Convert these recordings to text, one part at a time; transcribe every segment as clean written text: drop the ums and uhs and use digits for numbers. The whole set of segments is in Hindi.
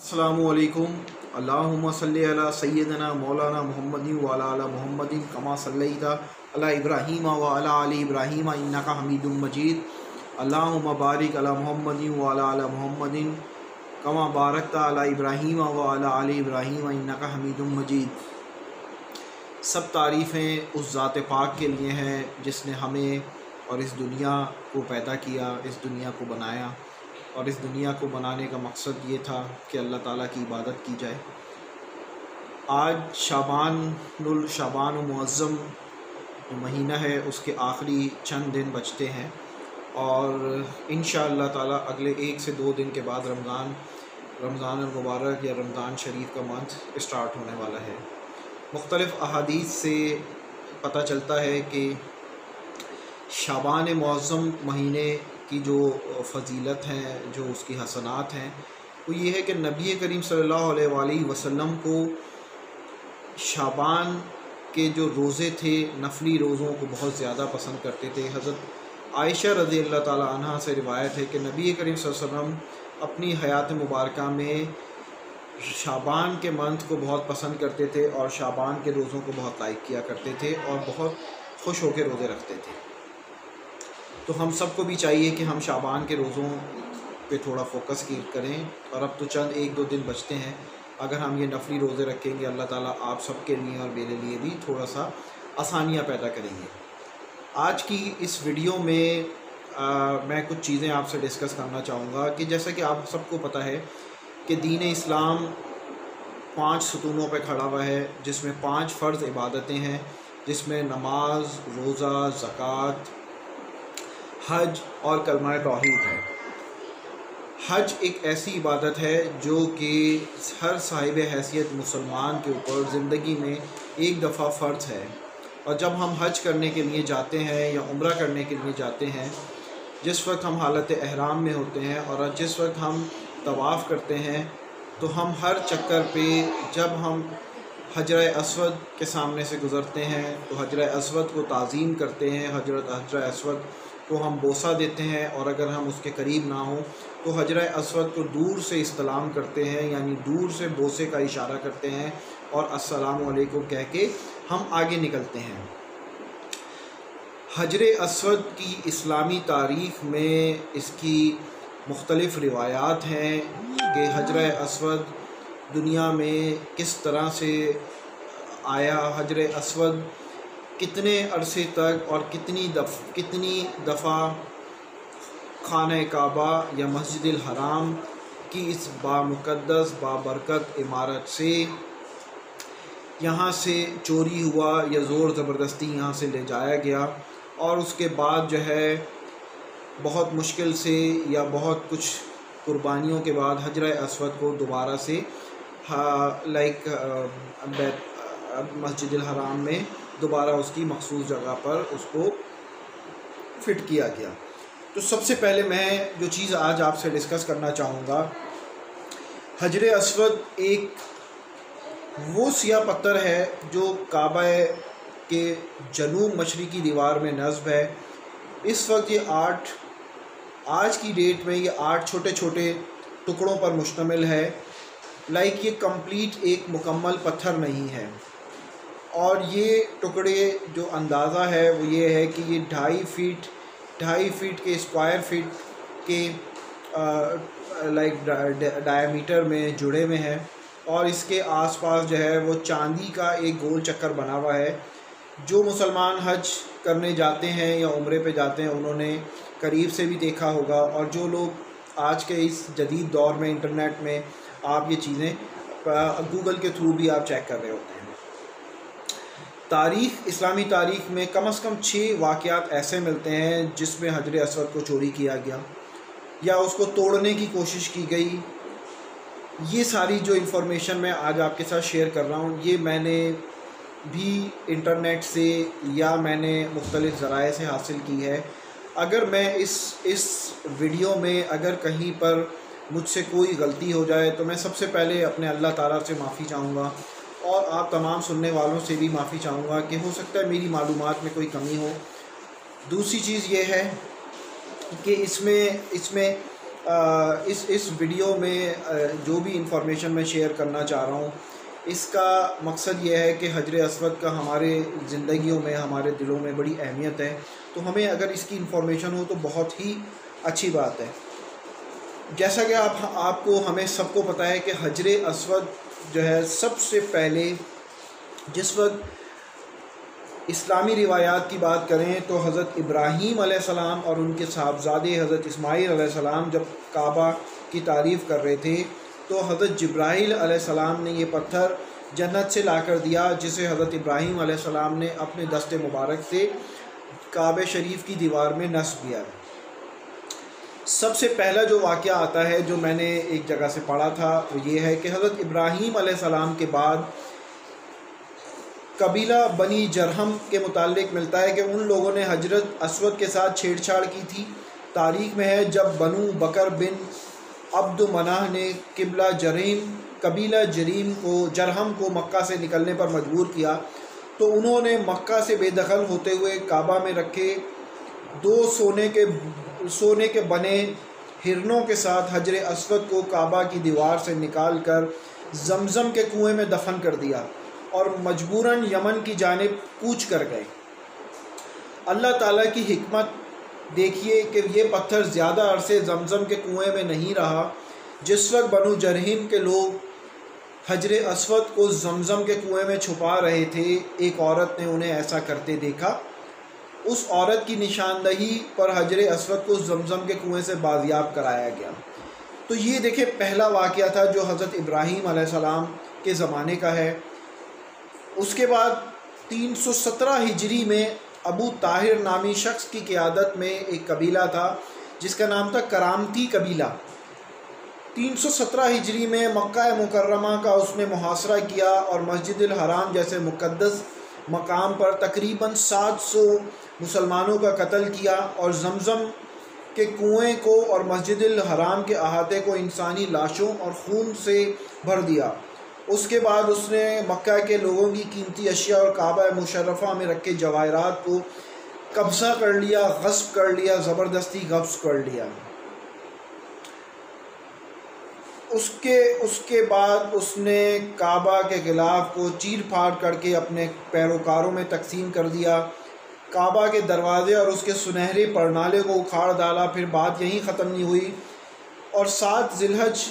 अस्सलामुअलैकुम। अल्लाहुम्मा सल्ली अला सय्यदना मौलाना मुहम्मदिन व अला मुहम्मदिन कमा सल्लैता अला इब्राहीम व अला आलि इब्राहीम इन्नका हमीदुम मजीद। अल्लाहुम्मा बारिक अला मुहम्मदिन व अला मुहम्मदिन कमा बारकता अला इब्राहीम व अला आलि इब्राहीम इन्नका हमीदुम मजीद। सब तारीफ़ें उस ज़ात पाक के लिए हैं जिसने हमें और इस दुनिया को पैदा किया, इस दुनिया को बनाया। और इस दुनिया को बनाने का मकसद ये था कि अल्लाह ताला की इबादत की जाए। आज शाबान मुअज़्ज़म जो महीना है उसके आखिरी चंद दिन बचते हैं और इंशाअल्लाह ताला अगले 1 से 2 दिन के बाद रमज़ान मुबारक या रमज़ान शरीफ का मंथ स्टार्ट होने वाला है। मुख्तलिफ़ अहादीस से पता चलता है कि शाबान मुअज़्ज़म महीने की जो फ़जीलत हैं, जो उसकी हसनात हैं, वो ये है कि नबी करीम सल्लल्लाहु अलैहि वसल्लम को शाबान के जो रोज़े थे, नफली रोज़ों को बहुत ज़्यादा पसंद करते थे। हज़रत आयशा रज़ी अल्लाह ताला अन्हा से रिवायत है कि नबी करीम सल्लल्लाहु अलैहि वसल्लम अपनी हयात मुबारका में शाबान के मंथ को बहुत पसंद करते थे और शाबान के रोज़ों को बहुत लाइक किया करते थे और बहुत खुश होकर रोज़े रखते थे। तो हम सबको भी चाहिए कि हम शाबान के रोज़ों पे थोड़ा फोकस करें। और अब तो चंद 1-2 दिन बचते हैं, अगर हम ये नफली रोज़े रखेंगे अल्लाह ताला आप सबके लिए और मेरे लिए भी थोड़ा सा आसानियाँ पैदा करेंगे। आज की इस वीडियो में मैं कुछ चीज़ें आपसे डिस्कस करना चाहूँगा कि जैसा कि आप सबको पता है कि दीन इस्लाम 5 सतूनों पर खड़ा हुआ है, जिसमें 5 फ़र्ज़ इबादतें हैं, जिसमें नमाज, रोज़ा, ज़कात, हज और कलमा तौहीद है। हज एक ऐसी इबादत है जो कि हर साहिब हैसियत मुसलमान के ऊपर ज़िंदगी में एक दफ़ा फ़र्ज़ है। और जब हम हज करने के लिए जाते हैं या उम्रा करने के लिए जाते हैं, जिस वक्त हम हालत एहराम में होते हैं और जिस वक्त हम तवाफ़ करते हैं, तो हम हर चक्कर पे जब हम हजर अस्वद के सामने से गुज़रते हैं तो हजर अस्वद को ताज़ीम करते हैं, हजर अस्वद को हम बोसा देते हैं और अगर हम उसके करीब ना हों तो हजर अस्वद को दूर से इस्तलाम करते हैं, यानी दूर से बोसे का इशारा करते हैं और अस्सलामु अलैकुम कह के हम आगे निकलते हैं। हजर अस्वद की इस्लामी तारीख़ में इसकी मुख्तलिफ़ रिवायात हैं कि हजर अस्वद दुनिया में किस तरह से आया, हजर अस्वद कितने अरसे तक और कितनी दफ़ा खाना काबा या मस्जिद हराम की इस बामुक़द्दस बाबरकत इमारत से यहाँ से चोरी हुआ या ज़ोर ज़बरदस्ती यहाँ से ले जाया गया और उसके बाद जो है बहुत मुश्किल से या बहुत कुछ कुर्बानियों के बाद हजर अस्वद को दोबारा से मस्जिद हराम में दोबारा उसकी मखसूस जगह पर उसको फ़िट किया गया। तो सबसे पहले मैं जो चीज़ आज आपसे डिस्कस करना चाहूँगा, हजर अस्वद एक वो सिया पत्थर है जो काबा के जनूब मशरिकी दीवार में नस्ब है। इस वक्त ये आज की डेट में ये 8 छोटे छोटे टुकड़ों पर मुश्तमिल है। ये कंप्लीट एक मुकम्मल पत्थर नहीं है और ये टुकड़े जो अंदाज़ा है वो ये है कि ये 2.5 फीट के स्क्वायर फीट के डायमीटर में जुड़े हुए हैं और इसके आसपास जो है वो चांदी का एक गोल चक्कर बना हुआ है। जो मुसलमान हज करने जाते हैं या उम्रे पे जाते हैं उन्होंने करीब से भी देखा होगा, और जो लोग आज के इस जदीद दौर में इंटरनेट में आप ये चीज़ें गूगल के थ्रू भी आप चेक कर रहे होते हैं। इस्लामी तारीख़ में कम से कम 6 वाक़यात ऐसे मिलते हैं जिसमें हजर अस्वद को चोरी किया गया या उसको तोड़ने की कोशिश की गई। ये सारी जो इन्फॉर्मेशन मैं आज आपके साथ शेयर कर रहा हूँ, ये मैंने भी इंटरनेट से या मैंने मुख्तलिफ़ ज़राए से हासिल की है। अगर मैं इस वीडियो में अगर कहीं पर मुझसे कोई गलती हो जाए तो मैं सबसे पहले अपने अल्लाह ताला से माफ़ी चाहूँगा और आप तमाम सुनने वालों से भी माफ़ी चाहूँगा कि हो सकता है मेरी मालूमात में कोई कमी हो। दूसरी चीज़ ये है कि इसमें इस वीडियो में जो भी इंफॉर्मेशन मैं शेयर करना चाह रहा हूँ, इसका मकसद ये है कि हजर अस्वद का हमारे ज़िंदगियों में, हमारे दिलों में बड़ी अहमियत है। तो हमें अगर इसकी इंफॉर्मेशन हो तो बहुत ही अच्छी बात है। जैसा कि आपको हमें सबको पता है कि हजर अस्वद जो है, सबसे पहले जिस वक्त इस्लामी रिवायात की बात करें तो हज़रत इब्राहीम अलैहिस्सलाम और उनके साहबजादे हज़रत इस्माईल अलैहिस्सलाम जब काबा की तारीफ़ कर रहे थे तो हज़रत जिब्राईल अलैहिस्सलाम ने ये पत्थर जन्नत से ला कर दिया, जिसे हज़रत इब्राहीम अलैहिस्सलाम ने अपने दस्ते मुबारक से काबे शरीफ की दीवार में नस्ब किया। सबसे पहला जो वाक़या आता है जो मैंने एक जगह से पढ़ा था वो ये है कि हज़रत इब्राहीम अलैहिस्सलाम के बाद कबीला बनी जरहम के मुतालिक मिलता है कि उन लोगों ने हजरत अस्वद के साथ छेड़छाड़ की थी। तारीख़ में है जब बनु बकर बिन अब्द मनाह ने कबीला जरहम को मक्का से निकलने पर मजबूर किया तो उन्होंने मक्का से बेदखल होते हुए काबा में रखे 2 सोने के बने हिरनों के साथ हजर अस्वद को काबा की दीवार से निकाल कर जमज़म के कुएं में दफन कर दिया और मजबूरन यमन की जानिब कूच कर गए। अल्लाह ताला की हिकमत देखिए कि ये पत्थर ज़्यादा अरसे जमज़म के कुएं में नहीं रहा। जिस वक्त बनु जरहीम के लोग हजर अस्वद को जमज़म के कुएं में छुपा रहे थे, एक औरत ने उन्हें ऐसा करते देखा। उस औरत की निशानदही पर हजर अस्वद को जमज़म के कुएं से बाजियाब कराया गया। तो ये देखिए पहला वाक़या था जो हज़रत इब्राहीम अलैहिस्सलाम के ज़माने का है। उसके बाद 317 हिजरी में अबू ताहिर नामी शख्स की क़ियादत में एक कबीला था जिसका नाम था करामती कबीला। 317 हिजरी में मक्का मुकर्रमा का उसने मुहासरा किया और मस्जिदुल हराम जैसे मुक़द्दस मकाम पर तकरीबन 700 मुसलमानों का कत्ल किया और जमज़म के कुएं को और मस्जिदुल हराम के अहाते को इंसानी लाशों और खून से भर दिया। उसके बाद उसने मक्का के लोगों की कीमती अशिया और काबा मुशर्रफा में रखे जवाहरात को कब्ज़ा कर लिया, गस्ब कर लिया, ज़बरदस्ती गस्ब कर लिया। उसके बाद उसने काबा के गिलाफ को चीर फाड़ करके अपने पैरोकारों में तकसीम कर दिया। काबा के दरवाज़े और उसके सुनहरे परनाले को उखाड़ डाला। फिर बात यहीं ख़त्म नहीं हुई और 7 ज़िलहज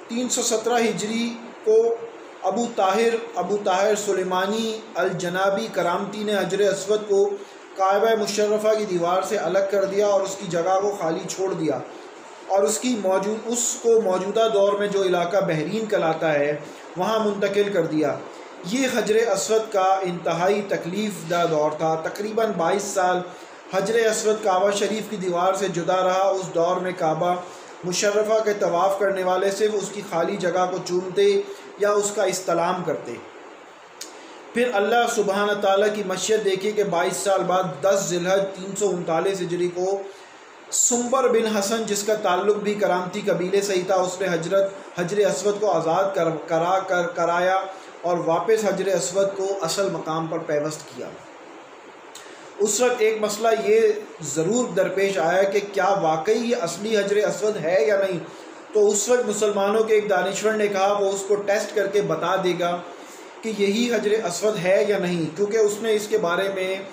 317 हिजरी को अबू ताहिर सुलेमानी अल जनाबी करामती ने हजर अस्वद को काबा मुशर्रफा की दीवार से अलग कर दिया और उसकी जगह को खाली छोड़ दिया और उसको मौजूदा दौर में जो इलाका बहरीन कहलाता है वहाँ मुंतकिल कर दिया। ये हजर अस्वद का इंतहाई तकलीफ़ दा दौर था। तकरीबन 22 साल हजर अस्वद काबा शरीफ की दीवार से जुदा रहा। उस दौर में काबा मुशर्रफा के तवाफ़ करने वाले सिर्फ उसकी खाली जगह को चूमते या उसका इस्तलाम करते। फिर अल्लाह सुबहान ताला की मशीयत देखिए कि 22 साल बाद 10 ज़िलहज 339 हिजरी को सुंबर बिन हसन, जिसका ताल्लुक़ भी करामती कबीले से ही था, उसने हजर अस्वद को आज़ाद कराया और वापस हजर अस्वद को असल मकाम पर पैवस्त किया। उस वक्त एक मसला ये ज़रूर दरपेश आया कि क्या वाकई ये असली हजर अस्वद है या नहीं। तो उस वक्त मुसलमानों के एक दानिश्वर ने कहा वो उसको टेस्ट करके बता देगा कि यही हजर अस्वद है या नहीं, क्योंकि उसने इसके बारे में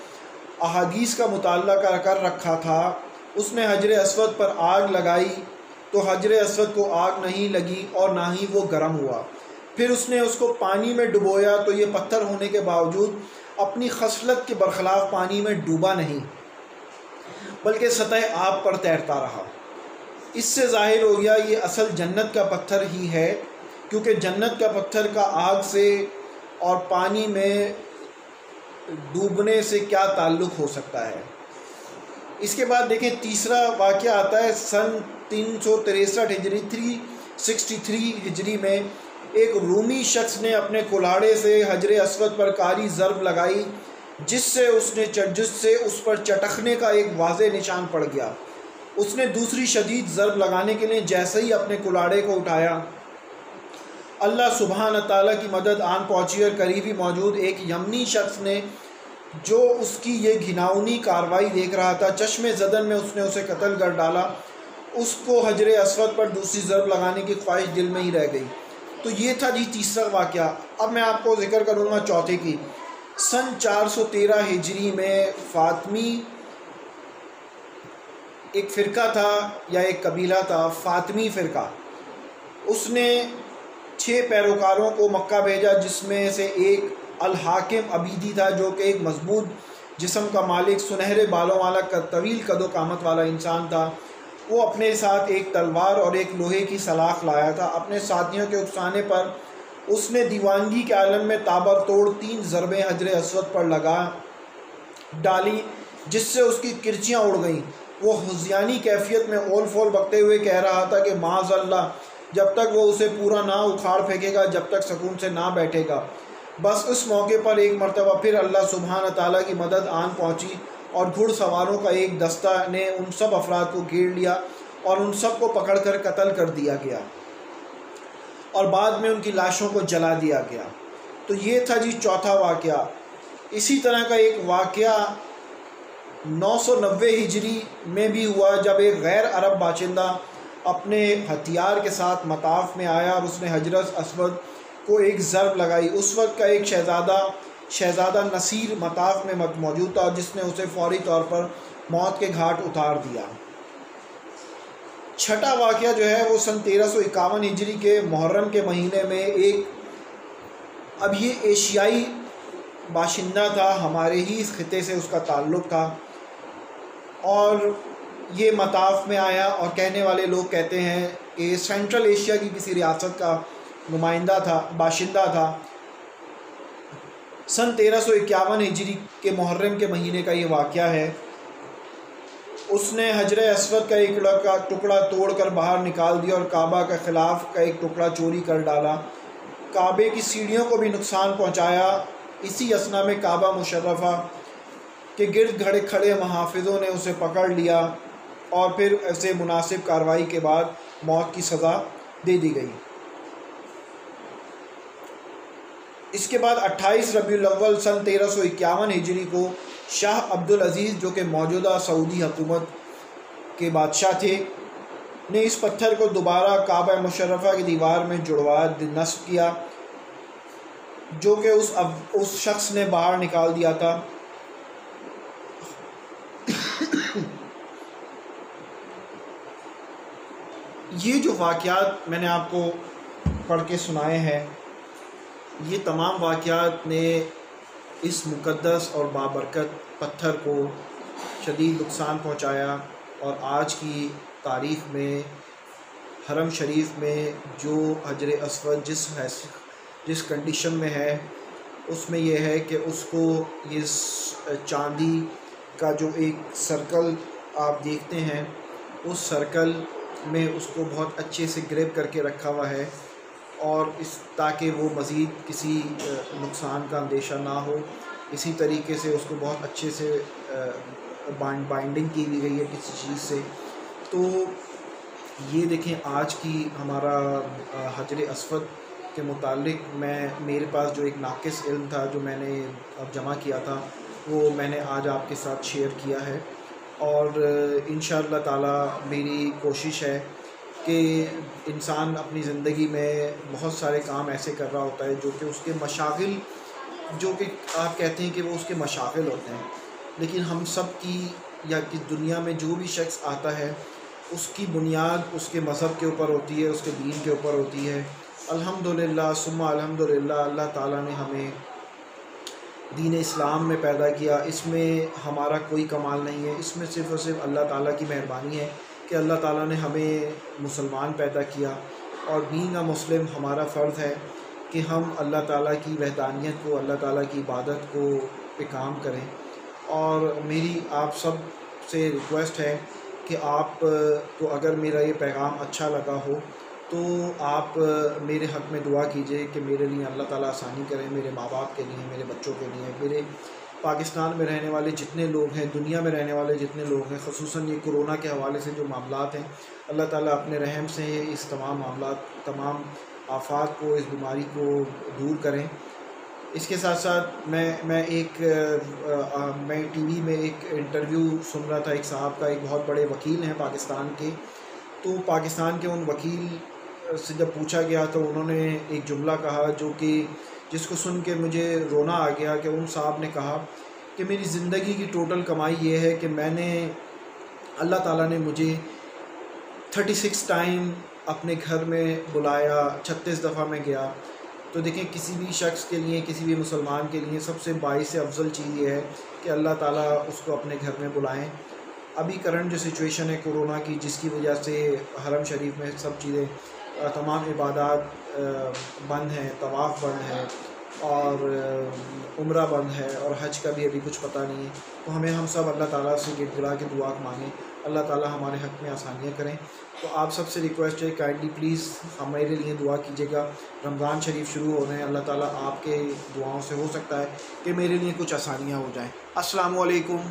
अहादीस का मुताला कर रखा था। उसने हजर अस्वद पर आग लगाई तो हजर अस्वद को आग नहीं लगी और ना ही वो गर्म हुआ। फिर उसने उसको पानी में डुबोया तो ये पत्थर होने के बावजूद अपनी खसलत के बरखिलाफ़ पानी में डूबा नहीं बल्कि सतह आब पर तैरता रहा। इससे ज़ाहिर हो गया ये असल जन्नत का पत्थर ही है, क्योंकि जन्नत का पत्थर का आग से और पानी में डूबने से क्या ताल्लुक़ हो सकता है। इसके बाद देखें तीसरा वाक़या आता है सन 363 हिजरी 363 हिजरी में एक रूमी शख्स ने अपने कुल्हाड़े से हजर अस्वद पर कारी ज़रब लगाई जिससे उस पर चटकने का एक वाज़े निशान पड़ गया। उसने दूसरी शदीद ज़रब लगाने के लिए जैसे ही अपने कुल्हाड़े को उठाया, अल्लाह सुबहान ताला की मदद आन पहुँची और करीब ही मौजूद एक यमनी शख्स ने, जो उसकी ये घिनौनी कार्रवाई देख रहा था, चश्मे ज़दन में उसने उसे कत्ल कर डाला उसको हजर अस्वद पर दूसरी ज़रब लगाने की ख्वाहिश दिल में ही रह गई। तो ये था जी तीसरा वाक़या। अब मैं आपको ज़िक्र करूँगा चौथे की। सन 413 हिजरी में फ़ातिमी एक फ़िरका था या एक कबीला था, फ़ातिमी फ़िरका। उसने 6 पैरोकारों को मक्का भेजा, जिसमें से एक अल हाकिम अबीदी था, जो कि एक मजबूत जिस्म का मालिक, सुनहरे बालों वाला, तवील कदो कामत वाला इंसान था। वो अपने साथ एक तलवार और एक लोहे की सलाख लाया था। अपने साथियों के उकसाने पर उसने दीवानगी के आलम में ताबड़तोड़ 3 ज़रबें हजर अस्वद पर लगा डाली, जिससे उसकी किरचियाँ उड़ गईं। वो हुज़ियानी कैफियत में ओल फोल बकते हुए कह रहा था कि माज़अल्लाह, जब तक वो उसे पूरा ना उखाड़ फेंकेगा, जब तक सुकून से ना बैठेगा। बस उस मौके पर एक मरतबा फिर अल्लाह सुब्हान ताला की मदद आन पहुँची और घुड़सवारों का एक दस्ता ने उन सब अफराद को घेर लिया और उन सब को पकड़ कर कत्ल कर दिया गया और बाद में उनकी लाशों को जला दिया गया। तो ये था जी चौथा वाक़या। इसी तरह का एक वाक़या 990 हिजरी में भी हुआ, जब एक गैर अरब बाशिंदा अपने हथियार के साथ मताफ़ में आया और उसने हजरत अस्वद को एक ज़रब लगाई। उस वक्त का एक शहज़ादा नसीर मताफ़ में मौजूद था, जिसने उसे फ़ौरी तौर पर मौत के घाट उतार दिया। छठा वाक़या जो है वो सन 1351 हिजरी के मुहर्रम के महीने में एक, अब ये एशियाई बाशिंदा था, हमारे ही इस खिते से उसका ताल्लुक़ था, और ये मताफ़ में आया और कहने वाले लोग कहते हैं कि सेंट्रल एशिया की किसी रियासत का नुमाइंदा था, बाशिंदा था। सन 1351 हिजरी के मुहर्रम के महीने का ये वाक़या है। उसने हजर अस्वद का एक टुकड़ा तोड़कर बाहर निकाल दिया और काबा के ख़िलाफ़ का एक टुकड़ा चोरी कर डाला। काबे की सीढ़ियों को भी नुकसान पहुँचाया। इसी असना में काबा मुशर्रफ़ा के गिर्द खड़े मुहाफ़िज़ों ने उसे पकड़ लिया और फिर ऐसे मुनासिब कार्रवाई के बाद मौत की सज़ा दे दी गई। इसके बाद 28 रबीउल अव्वल सन 1351 हिजरी को शाह अब्दुल अज़ीज़, जो कि मौजूदा सऊदी हुकूमत के बादशाह थे, ने इस पत्थर को दोबारा काबा मुशर्रफ़ा की दीवार में जुड़वा नस्ब किया, जो कि उस शख्स ने बाहर निकाल दिया था। ये जो वाक़यात मैंने आपको पढ़ के सुनाए हैं, ये तमाम वाक़यात ने इस मुक़द्दस और बाबरकत पत्थर को शदीद नुकसान पहुँचाया और आज की तारीख़ में हरम शरीफ में जो हजर अस्वद जिस कंडीशन में है, उसमें यह है कि उसको ये चांदी का जो एक सर्कल आप देखते हैं, उस सर्कल में उसको बहुत अच्छे से ग्रेप करके रखा हुआ है, और इस ताकि वो मज़ीद किसी नुकसान का अंदेशा ना हो। इसी तरीके से उसको बहुत अच्छे से बाइंडिंग की गई है किसी चीज़ से। तो ये देखें, आज की हमारा हजर अस्वद के मुतालिक मेरे पास जो एक नाक़िस इल्म था, जो मैंने अब जमा किया था, वो मैंने आज आपके साथ शेयर किया है। और इंशाअल्लाह ताला मेरी कोशिश है कि इंसान अपनी ज़िंदगी में बहुत सारे काम ऐसे कर रहा होता है जो कि उसके मशागिल, जो कि आप कहते हैं कि वो उसके मशागिल होते हैं, लेकिन हम सब की या कि दुनिया में जो भी शख्स आता है, उसकी बुनियाद उसके मज़हब के ऊपर होती है, उसके दीन के ऊपर होती है। अल्हम्दुलिल्लाह सुम्मा अल्हम्दुलिल्लाह, अल्लाह ताला ने हमें दीन इस्लाम में पैदा किया। इसमें हमारा कोई कमाल नहीं है, इसमें सिर्फ़ और सिर्फ अल्लाह ताला की मेहरबानी है कि अल्लाह ताला ने हमें मुसलमान पैदा किया, और बीइंग अ मुस्लिम हमारा फ़र्ज़ है कि हम अल्लाह ताला की वहदानियत को, अल्लाह ताला की इबादत को पे काम करें। और मेरी आप सब से रिक्वेस्ट है कि आप को अगर मेरा ये पैगाम अच्छा लगा हो तो आप मेरे हक़ में दुआ कीजिए कि मेरे लिए अल्लाह ताला आसानी करें, मेरे माँ बाप के लिए, मेरे बच्चों के लिए, मेरे पाकिस्तान में रहने वाले जितने लोग हैं, दुनिया में रहने वाले जितने लोग हैं, ख़ुसूसन ये कोरोना के हवाले से जो मामलात हैं, अल्लाह ताला अपने रहम से इस तमाम आफ़ात को, इस बीमारी को दूर करें। इसके साथ साथ मैं टीवी में एक इंटरव्यू सुन रहा था एक साहब का, एक बहुत बड़े वकील हैं पाकिस्तान के, तो पाकिस्तान के उन वकील से जब पूछा गया तो उन्होंने एक जुमला कहा जो कि जिसको सुन के मुझे रोना आ गया, कि उन साहब ने कहा कि मेरी ज़िंदगी की टोटल कमाई ये है कि मैंने, अल्लाह ताला ने मुझे 36 टाइम अपने घर में बुलाया, 36 दफ़ा मैं गया। तो देखें, किसी भी शख्स के लिए, किसी भी मुसलमान के लिए सबसे बाइस अफजल चीज़ ये है कि अल्लाह ताला उसको अपने घर में बुलाएं। अभी करंट जो सिचुएशन है कोरोना की, जिसकी वजह से हरम शरीफ में सब चीज़ें, तमाम इबादत बंद हैं, तवाफ़ बंद है और उम्रा बंद है और हज का भी अभी कुछ पता नहीं है। तो हम सब अल्लाह ताला से गिड़गिड़ा के दुआ मांगें, अल्लाह ताला हमारे हक़ में आसानियाँ करें। तो आप सबसे रिक्वेस्ट है, काइंडली प्लीज़ हमारे लिए दुआ कीजिएगा। रमज़ान शरीफ शुरू हो रहे हैं, अल्लाह ताला आपके दुआओं से हो सकता है कि मेरे लिए कुछ आसानियाँ हो जाएँ। अस्सलामु अलैकुम।